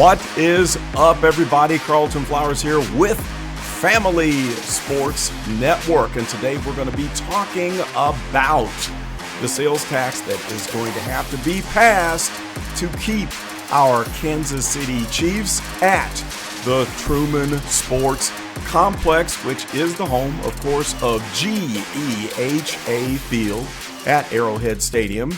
What is up, everybody? Carlton Flowers here with Family Sports Network, and today we're going to be talking about the sales tax that is going to have to be passed to keep our Kansas City Chiefs at the Truman Sports Complex, which is the home, of course, of GEHA Field at Arrowhead Stadium.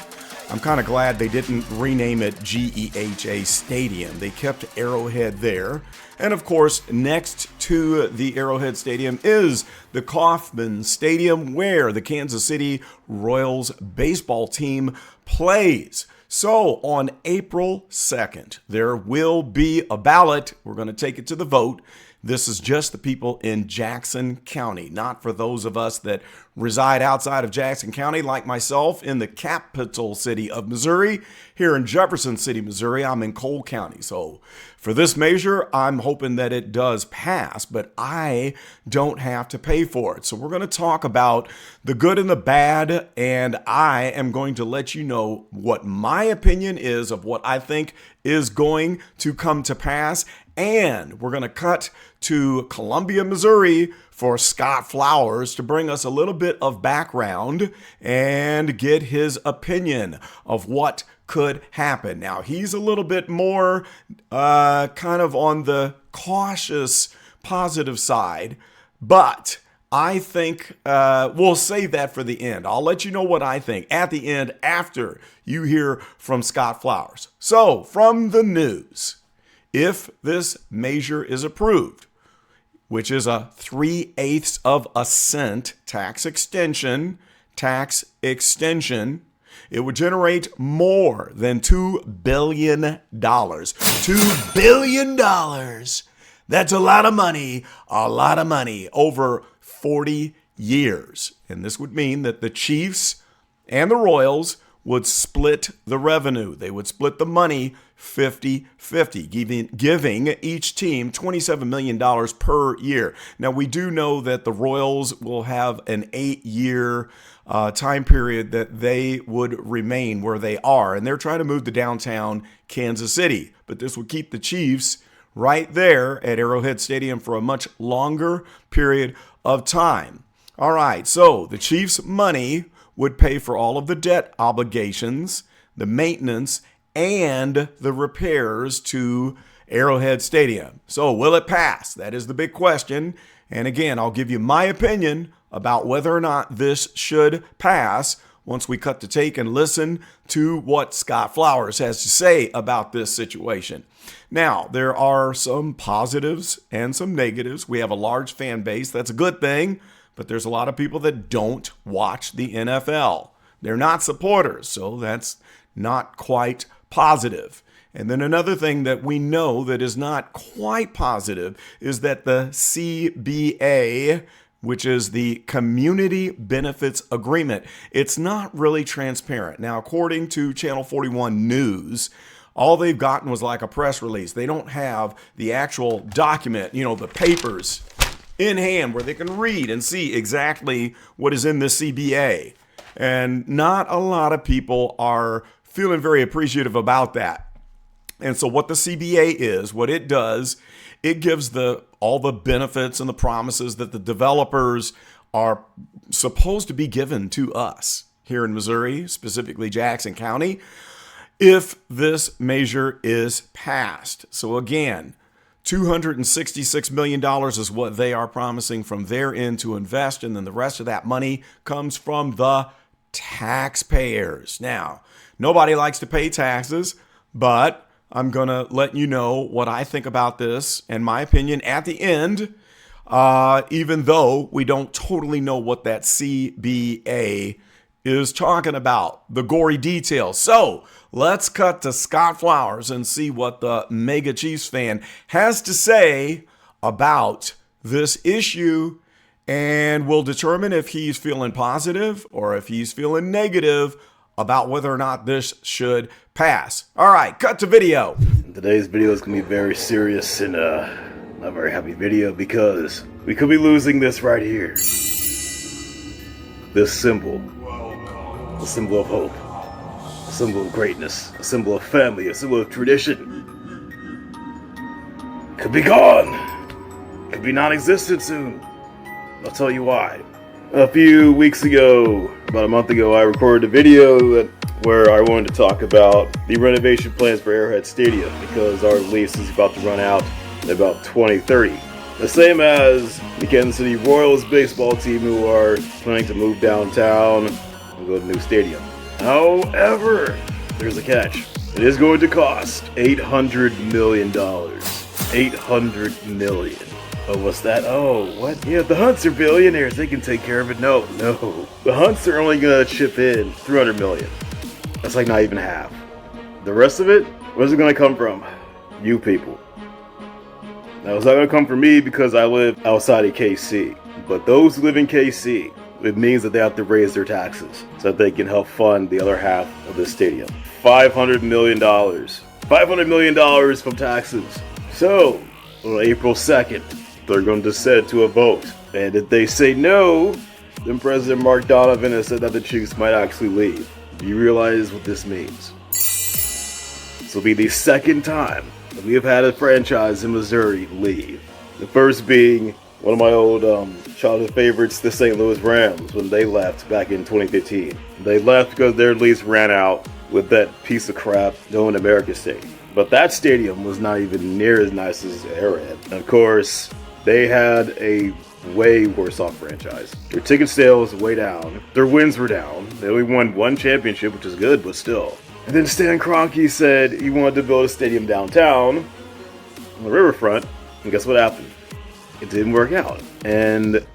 I'm kind of glad they didn't rename it GEHA Stadium. They kept Arrowhead there. And of course, next to the Arrowhead Stadium is the Kauffman Stadium, where the Kansas City Royals baseball team plays. So on April 2nd, there will be a ballot. We're going to take it to the vote. This is just the people in Jackson County, not for those of us that reside outside of Jackson County, like myself in the capital city of Missouri. Here in Jefferson City, Missouri, I'm in Cole County. So for this measure, I'm hoping that it does pass, but I don't have to pay for it. So we're going to talk about the good and the bad, and I am going to let you know what my opinion is of what I think is going to come to pass. And we're going to cut to Columbia, Missouri for Scott Flowers to bring us a little bit of background and get his opinion of what could happen. Now, he's a little bit more kind of on the cautious, positive side, but I think we'll save that for the end. I'll let you know what I think at the end after you hear from Scott Flowers. So, from the news, if this measure is approved, which is a 3/8 of a cent tax extension, it would generate more than $2 billion. $2 billion. That's a lot of money over 40 years. And this would mean that the Chiefs and the Royals would split the revenue. They would split the money 50-50, giving each team $27 million per year. Now, we do know that the Royals will have an 8-year time period that they would remain where they are, and they're trying to move to downtown Kansas City. But this would keep the Chiefs right there at Arrowhead Stadium for a much longer period of time. All right, so the Chiefs' money would pay for all of the debt obligations, the maintenance, and the repairs to Arrowhead Stadium. So will it pass? That is the big question. And again, I'll give you my opinion about whether or not this should pass once we cut the tape and listen to what Scott Flowers has to say about this situation. Now, there are some positives and some negatives. We have a large fan base. That's a good thing. But there's a lot of people that don't watch the NFL. They're not supporters, so that's not quite positive. And then another thing that we know that is not quite positive is that the CBA, which is the Community Benefits Agreement, it's not really transparent. Now, according to Channel 41 News, all they've gotten was like a press release. They don't have the actual document, the papers in hand where they can read and see exactly what is in the CBA. And not a lot of people are feeling very appreciative about that. And so what the CBA is, what it does, it gives all the benefits and the promises that the developers are supposed to be given to us here in Missouri, specifically Jackson County, if this measure is passed. So again, $266 million is what they are promising from their end to invest, and then the rest of that money comes from the taxpayers. Now, nobody likes to pay taxes, but I'm going to let you know what I think about this and my opinion at the end, even though we don't totally know what that CBA is talking about, the gory details. So let's cut to Scott Flowers and see what the Mega Chiefs fan has to say about this issue, and we'll determine if he's feeling positive or if he's feeling negative about whether or not this should pass. All right, cut to video. Today's video is going to be very serious and not very happy video because we could be losing this right here. This symbol. A symbol of hope, a symbol of greatness, a symbol of family, a symbol of tradition. could be gone. Could be non-existent soon. I'll tell you why. A few weeks ago, about a month ago, I recorded a video where I wanted to talk about the renovation plans for Arrowhead Stadium because our lease is about to run out in about 2030. The same as the Kansas City Royals baseball team, who are planning to move downtown and go to a new stadium. However, there's a catch. It is going to cost $800 million. $800 million. Oh, what's that? Oh, what? Yeah, the Hunts are billionaires. They can take care of it. No. The Hunts are only going to chip in $300 million. That's like not even half. The rest of it, where's it going to come from? You people. Now, it's not going to come from me because I live outside of KC. But those who live in KC, it means that they have to raise their taxes so that they can help fund the other half of the stadium. $500 million. $500 million from taxes. So, on April 2nd, they're going to set it to a vote. And if they say no, then President Mark Donovan has said that the Chiefs might actually leave. Do you realize what this means? This will be the second time that we have had a franchise in Missouri leave. The first being one of my old childhood favorites, the St. Louis Rams, when they left back in 2015. They left because their lease ran out with that piece of crap known America Stadium. But that stadium was not even near as nice as Arrowhead. And of course, they had a way worse off franchise. Their ticket sales way down. Their wins were down. They only won one championship, which is good, but still. And then Stan Kroenke said he wanted to build a stadium downtown on the riverfront. And guess what happened? It didn't work out. And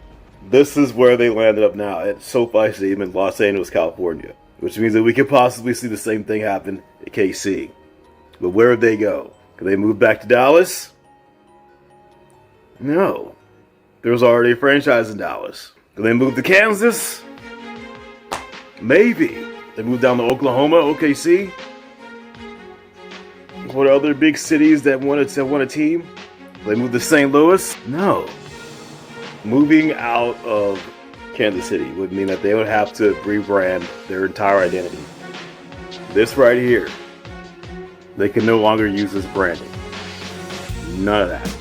this is where they landed up now, at SoFi Stadium in Los Angeles, California. Which means that we could possibly see the same thing happen at KC. But where would they go? Could they move back to Dallas? No. There was already a franchise in Dallas. Could they move to Kansas? Maybe. They moved down to Oklahoma, OKC? What other big cities that want a team? They moved to St. Louis? No. Moving out of Kansas City would mean that they would have to rebrand their entire identity. This right here, they can no longer use this branding. None of that.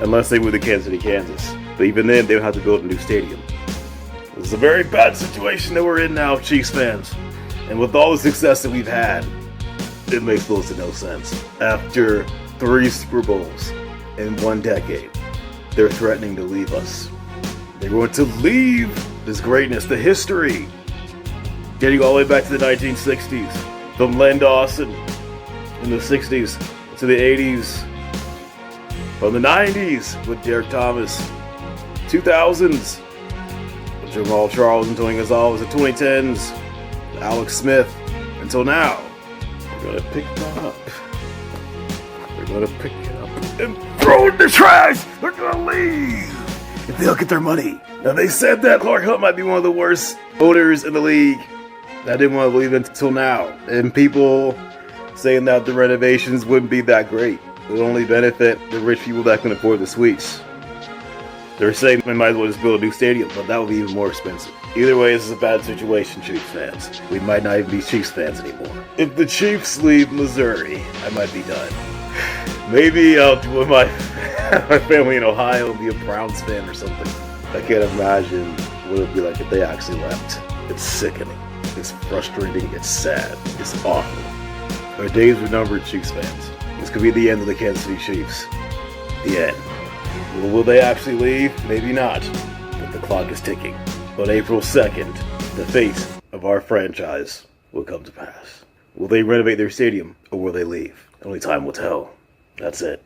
Unless they move to Kansas City, Kansas. But even then, they would have to build a new stadium. This is a very bad situation that we're in now, Chiefs fans. And with all the success that we've had, it makes little to no sense. After 3 Super Bowls in 1 decade, they're threatening to leave us. They're going to leave this greatness, the history, getting all the way back to the 1960s, from Len Dawson in the 60s to the 80s, from the 90s with Derek Thomas, 2000s with Jamal Charles and Tony Gonzalez, the 2010s, Alex Smith, until now. We're going to pick that up. We're going to pick it up and throw it in the trash. They're going to leave if they don't get their money. Now, they said that Clark Hunt might be one of the worst owners in the league. I didn't want to believe it until now. And people saying that the renovations wouldn't be that great. It would only benefit the rich people that can afford the suites. They're saying we might as well just build a new stadium, but that would be even more expensive. Either way, this is a bad situation, Chiefs fans. We might not even be Chiefs fans anymore. If the Chiefs leave Missouri, I might be done. Maybe I'll do with my family in Ohio and be a Browns fan or something. I can't imagine what it would be like if they actually left. It's sickening. It's frustrating. It's sad. It's awful. Our days are numbered, Chiefs fans. This could be the end of the Kansas City Chiefs. The end. Well, will they actually leave? Maybe not. But the clock is ticking. On April 2nd, the fate of our franchise will come to pass. Will they renovate their stadium, or will they leave? Only time will tell. That's it.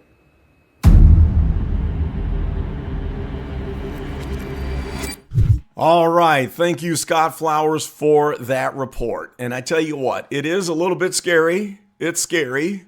All right. Thank you, Scott Flowers, for that report. And I tell you what, it is a little bit scary. It's scary.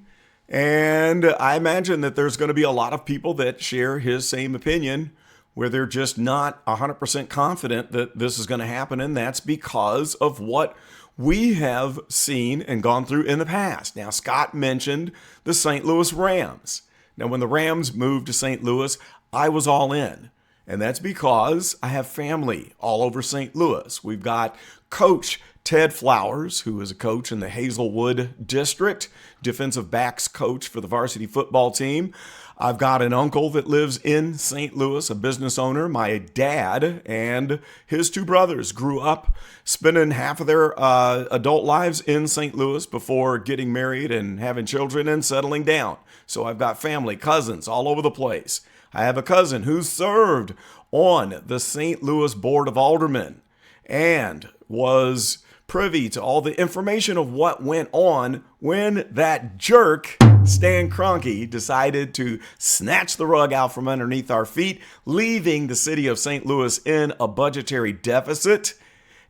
And I imagine that there's going to be a lot of people that share his same opinion, where they're just not 100% confident that this is going to happen. And that's because of what we have seen and gone through in the past. Now, Scott mentioned the St. Louis Rams. Now, when the Rams moved to St. Louis, I was all in. And that's because I have family all over St. Louis. We've got Coach Ted Flowers, who is a coach in the Hazelwood District, defensive backs coach for the varsity football team. I've got an uncle that lives in St. Louis, a business owner. My dad and his two brothers grew up spending half of their adult lives in St. Louis before getting married and having children and settling down. So I've got family, cousins all over the place. I have a cousin who served on the St. Louis Board of Aldermen and was privy to all the information of what went on when that jerk, Stan Kroenke, decided to snatch the rug out from underneath our feet, leaving the city of St. Louis in a budgetary deficit.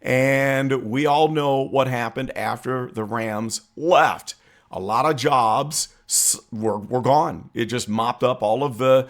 And we all know what happened after the Rams left. A lot of jobs were gone. It just mopped up all of the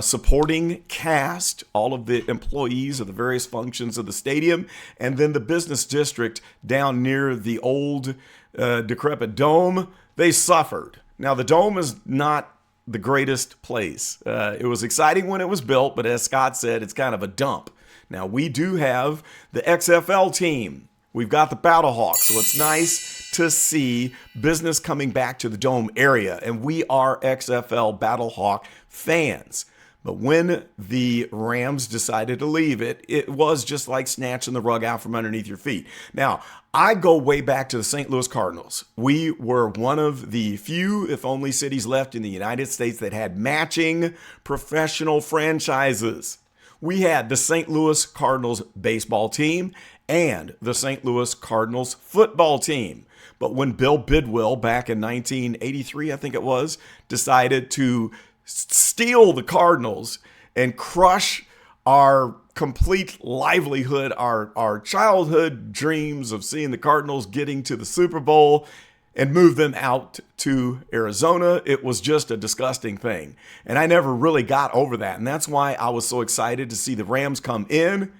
supporting cast, all of the employees of the various functions of the stadium, and then the business district down near the old decrepit dome. They suffered. Now, the dome is not the greatest place. It was exciting when it was built, but as Scott said, it's kind of a dump. Now, we do have the XFL team. We've got the Battlehawks, so it's nice to see business coming back to the Dome area, and we are XFL Battlehawk fans. But when the Rams decided to leave it, it was just like snatching the rug out from underneath your feet. Now, I go way back to the St. Louis Cardinals. We were one of the few, if only, cities left in the United States that had matching professional franchises. We had the St. Louis Cardinals baseball team and the St. Louis Cardinals football team. But when Bill Bidwell, back in 1983, I think it was, decided to steal the Cardinals and crush our complete livelihood, our childhood dreams of seeing the Cardinals getting to the Super Bowl and move them out to Arizona, it was just a disgusting thing. And I never really got over that. And that's why I was so excited to see the Rams come in.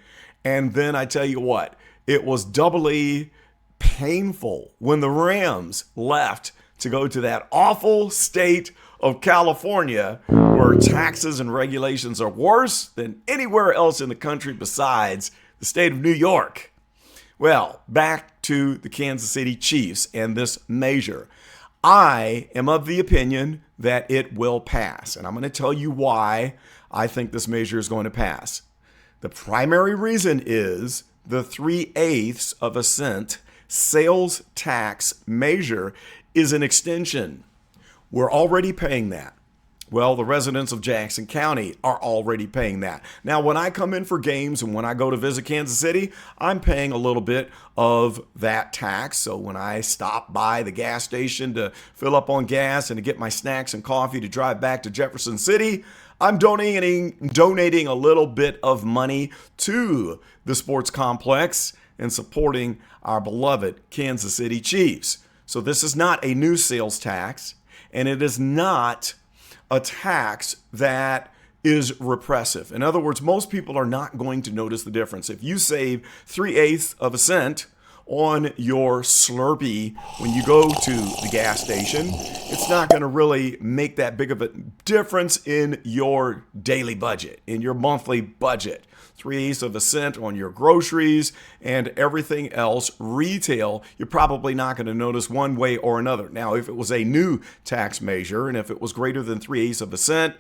And then I tell you what, it was doubly painful when the Rams left to go to that awful state of California where taxes and regulations are worse than anywhere else in the country besides the state of New York. Well, back to the Kansas City Chiefs and this measure. I am of the opinion that it will pass, and I'm going to tell you why I think this measure is going to pass. The primary reason is the 3/8 of a cent sales tax measure is an extension. We're already paying that. Well, the residents of Jackson County are already paying that. Now, when I come in for games and when I go to visit Kansas City, I'm paying a little bit of that tax. So when I stop by the gas station to fill up on gas and to get my snacks and coffee to drive back to Jefferson City, I'm donating a little bit of money to the sports complex and supporting our beloved Kansas City Chiefs. So this is not a new sales tax, and it is not a tax that is repressive. In other words, most people are not going to notice the difference. If you save 3/8 of a cent on your Slurpee when you go to the gas station, it's not going to really make that big of a difference in your daily budget, in your monthly budget. 3/8 of a cent on your groceries and everything else retail, you're probably not going to notice one way or another. Now, if it was a new tax measure and if it was greater than 3/8 of a cent,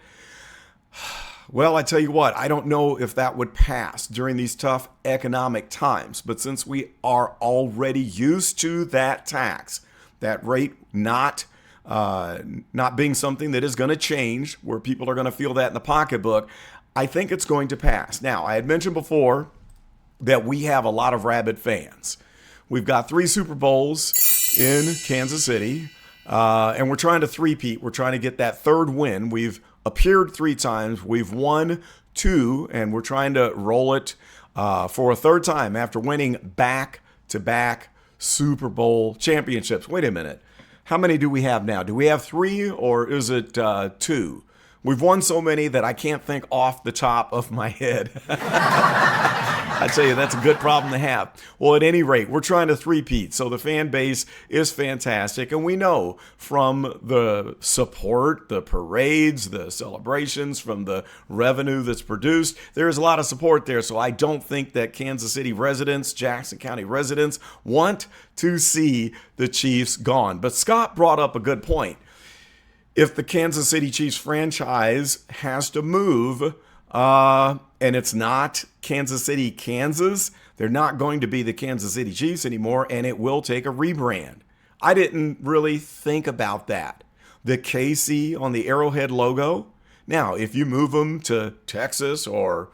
well, I tell you what, I don't know if that would pass during these tough economic times. But since we are already used to that tax, that rate not being something that is going to change, where people are going to feel that in the pocketbook, I think it's going to pass. Now, I had mentioned before that we have a lot of rabid fans. We've got 3 Super Bowls in Kansas City, and we're trying to three-peat. We're trying to get that third win. We've appeared 3 times. We've won 2, and we're trying to roll it for a third time after winning back-to-back Super Bowl championships. Wait a minute. How many do we have now? Do we have 3 or is it 2? We've won so many that I can't think off the top of my head. I tell you, that's a good problem to have. Well, at any rate, we're trying to three-peat. So the fan base is fantastic. And we know from the support, the parades, the celebrations, from the revenue that's produced, there is a lot of support there. So I don't think that Kansas City residents, Jackson County residents, want to see the Chiefs gone. But Scott brought up a good point. If the Kansas City Chiefs franchise has to move, and it's not Kansas City, Kansas, they're not going to be the Kansas City Chiefs anymore, and it will take a rebrand. I didn't really think about that. The KC on the Arrowhead logo. Now, if you move them to Texas or,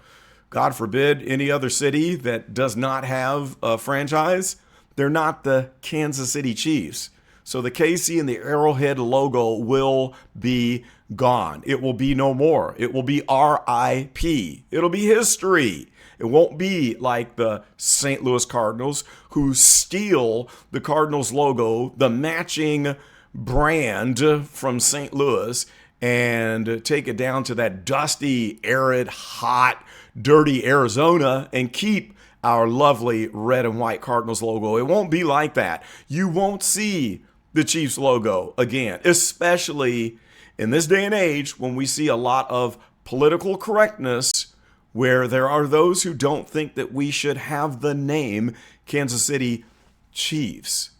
God forbid, any other city that does not have a franchise, they're not the Kansas City Chiefs. So the KC and the Arrowhead logo will be gone. It will be no more. It will be RIP. It'll be history. It won't be like the St. Louis Cardinals, who steal the Cardinals logo, the matching brand from St. Louis, and take it down to that dusty, arid, hot, dirty Arizona and keep our lovely red and white Cardinals logo. It won't be like that. You won't see the Chiefs logo again, especially in this day and age when we see a lot of political correctness, where there are those who don't think that we should have the name Kansas City Chiefs.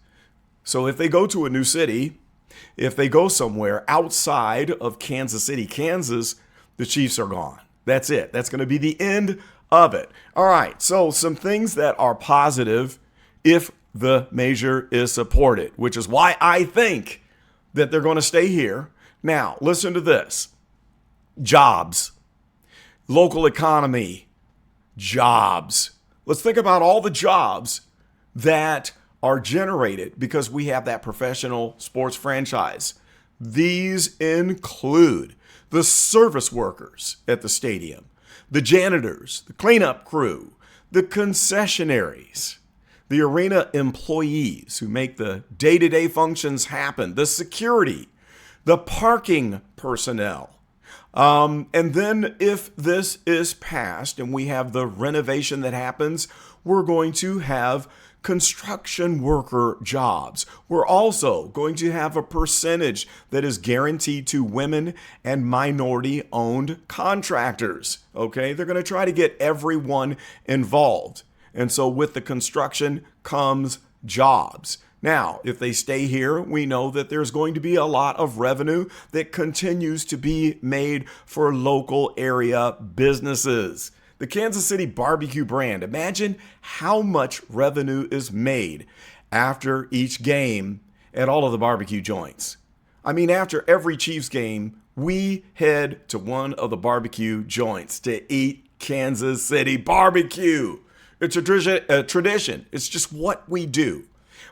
So if they go to a new city, if they go somewhere outside of Kansas City, Kansas, the Chiefs are gone. That's it. That's going to be the end of it. All right, so some things that are positive if the measure is supported, which is why I think that they're going to stay here. Now, listen to this. Jobs. Local economy, jobs. Let's think about all the jobs that are generated because we have that professional sports franchise. These include the service workers at the stadium, the janitors, the cleanup crew, the concessionaries, the arena employees who make the day-to-day functions happen, the security, the parking personnel. And then if this is passed and we have the renovation that happens, we're going to have construction worker jobs. We're also going to have a percentage that is guaranteed to women and minority-owned contractors. Okay, they're going to try to get everyone involved. And so with the construction comes jobs. Now, if they stay here, we know that there's going to be a lot of revenue that continues to be made for local area businesses. The Kansas City barbecue brand, imagine how much revenue is made after each game at all of the barbecue joints. I mean, after every Chiefs game, we head to one of the barbecue joints to eat Kansas City barbecue. It's a tradition. It's just what we do.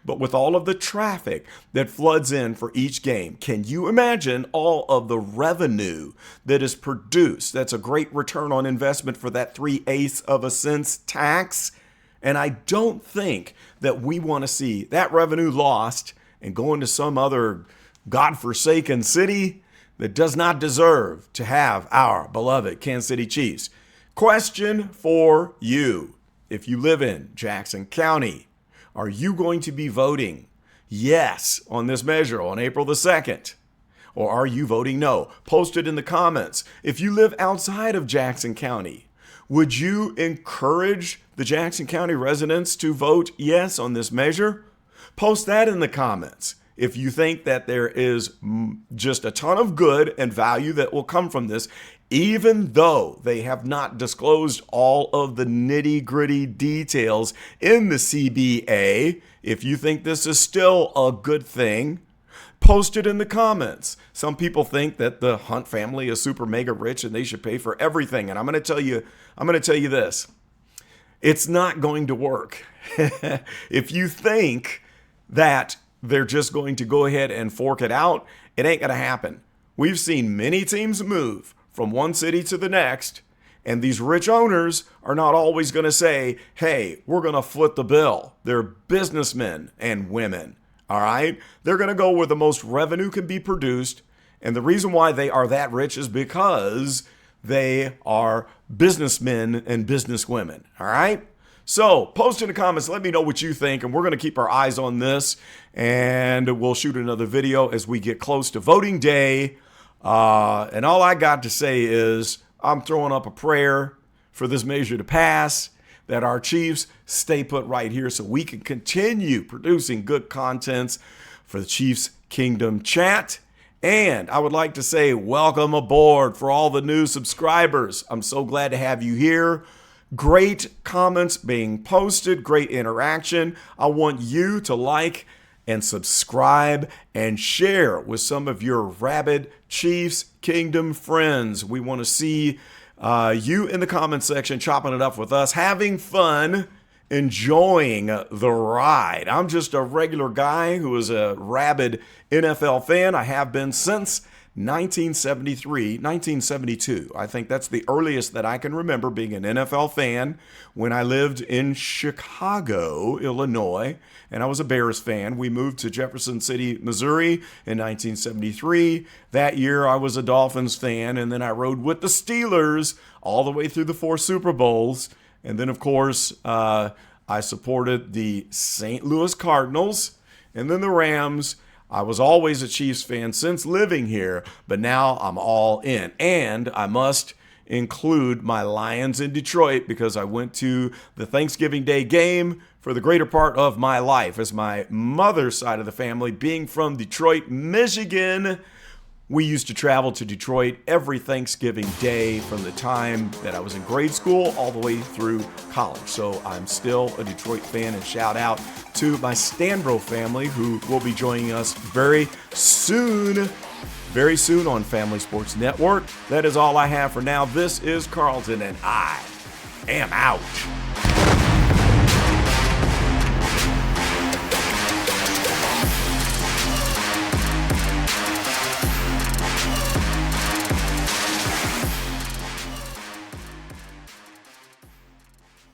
But with all of the traffic that floods in for each game, can you imagine all of the revenue that is produced? That's a great return on investment for that 3/8 of a cent tax. And I don't think that we want to see that revenue lost and go into some other godforsaken city that does not deserve to have our beloved Kansas City Chiefs. Question for you. If you live in Jackson County, are you going to be voting yes on this measure on April the 2nd? Or are you voting no? Post it in the comments. If you live outside of Jackson County, would you encourage the Jackson County residents to vote yes on this measure? Post that in the comments. If you think that there is just a ton of good and value that will come from this, even though they have not disclosed all of the nitty-gritty details in the CBA, if you think this is still a good thing, post it in the comments. Some people think that the Hunt family is super mega rich and they should pay for everything. And I'm going to tell you this. It's not going to work. If you think that they're just going to go ahead and fork it out, it ain't going to happen. We've seen many teams move from one city to the next, and these rich owners are not always going to say, hey, we're going to foot the bill. They're businessmen and women, all right? They're going to go where the most revenue can be produced, and the reason why they are that rich is because they are businessmen and businesswomen, all right? So post in the comments, let me know what you think, and we're going to keep our eyes on this, and we'll shoot another video as we get close to voting day. And all I got to say is I'm throwing up a prayer for this measure to pass, that our Chiefs stay put right here so we can continue producing good contents for the Chiefs Kingdom Chat. And I would like to say welcome aboard for all the new subscribers. I'm so glad to have you here. Great comments being posted, great interaction. I want you to like and subscribe and share with some of your rabid Chiefs Kingdom friends. We want to see you in the comment section chopping it up with us, having fun, enjoying the ride. I'm just a regular guy who is a rabid NFL fan. I have been since 1972. I think that's the earliest that I can remember being an NFL fan, when I lived in Chicago, Illinois, and I was a Bears fan. We moved to Jefferson City, Missouri in 1973. That year I was a Dolphins fan, and then I rode with the Steelers all the way through the 4 Super Bowls. And then, of course, I supported the St. Louis Cardinals and then the Rams. I was always a Chiefs fan since living here, but now I'm all in. And I must include my Lions in Detroit, because I went to the Thanksgiving Day game for the greater part of my life. As my mother's side of the family, being from Detroit, Michigan, we used to travel to Detroit every Thanksgiving Day from the time that I was in grade school all the way through college. So I'm still a Detroit fan, and shout out to my Stanbro family, who will be joining us very soon on Family Sports Network. That is all I have for now. This is Carlton, and I am out.